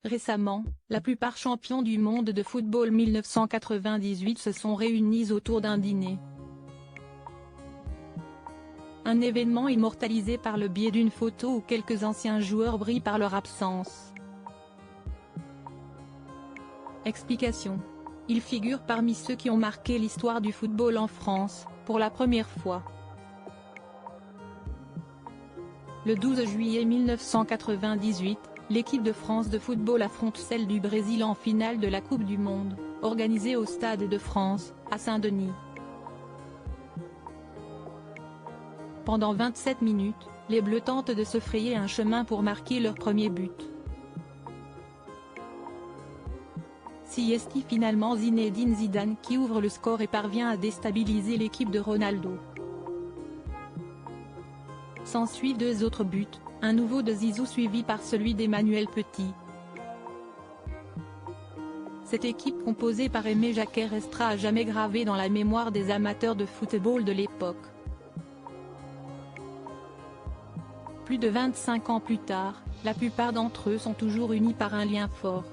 Récemment, la plupart champions du monde de football 1998 se sont réunis autour d'un dîner. Un événement immortalisé par le biais d'une photo où quelques anciens joueurs brillent par leur absence. Explication. Ils figurent parmi ceux qui ont marqué l'histoire du football en France, pour la première fois. Le 12 juillet 1998, l'équipe de France de football affronte celle du Brésil en finale de la Coupe du Monde, organisée au Stade de France, à Saint-Denis. Pendant 27 minutes, les Bleus tentent de se frayer un chemin pour marquer leur premier but. C'est finalement Zinedine Zidane qui ouvre le score et parvient à déstabiliser l'équipe de Ronaldo. S'ensuivent deux autres buts, un nouveau de Zizou suivi par celui d'Emmanuel Petit. Cette équipe composée par Aimé Jacquet restera à jamais gravée dans la mémoire des amateurs de football de l'époque. Plus de 25 ans plus tard, la plupart d'entre eux sont toujours unis par un lien fort.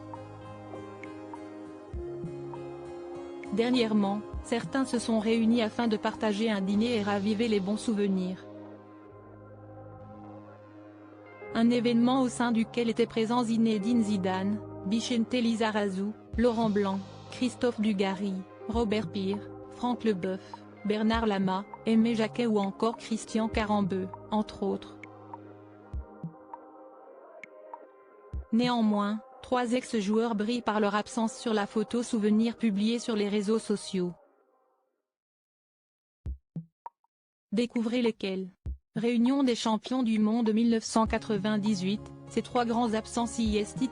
Dernièrement, certains se sont réunis afin de partager un dîner et raviver les bons souvenirs. Un événement au sein duquel étaient présents Zinedine Zidane, Vicente Lizarazu, Laurent Blanc, Christophe Dugarry, Robert Pires, Franck Leboeuf, Bernard Lama, Aimé Jacquet ou encore Christian Carambeu, entre autres. Néanmoins, trois ex-joueurs brillent par leur absence sur la photo souvenir publiée sur les réseaux sociaux. Découvrez lesquels. Réunion des champions du monde 1998, ces trois grands absents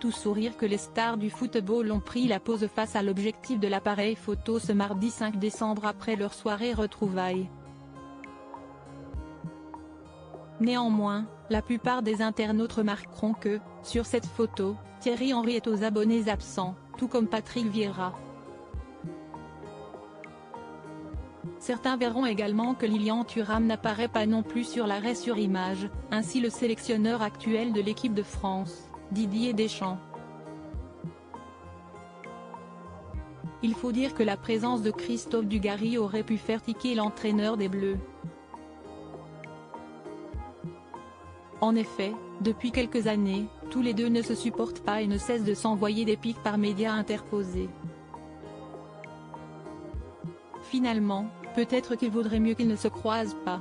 tout sourire que les stars du football ont pris la pose face à l'objectif de l'appareil photo ce mardi 5 décembre après leur soirée retrouvailles. Néanmoins, la plupart des internautes remarqueront que, sur cette photo, Thierry Henry est aux abonnés absents, tout comme Patrick Vieira. Certains verront également que Lilian Thuram n'apparaît pas non plus sur l'arrêt sur image, ainsi le sélectionneur actuel de l'équipe de France, Didier Deschamps. Il faut dire que la présence de Christophe Dugarry aurait pu faire tiquer l'entraîneur des Bleus. En effet, depuis quelques années, tous les deux ne se supportent pas et ne cessent de s'envoyer des piques par médias interposés. Finalement, peut-être qu'il vaudrait mieux qu'ils ne se croisent pas.